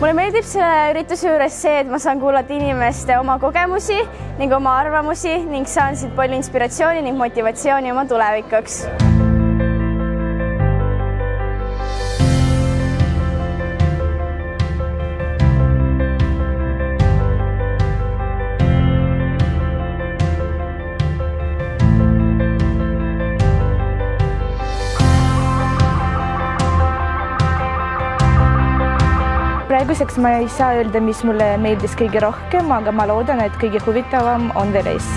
Mulle meeldib selle ürituse juures see, et ma saan kuulata inimeste oma kogemusi ning oma arvamusi ning saan siit palju inspiratsiooni ning motivatsiooni oma tulevikuks. Praeguseks ma ei saa öelda, mis mulle meeldis kõige rohkem, aga ma loodan, et kõige huvitavam on veel ees.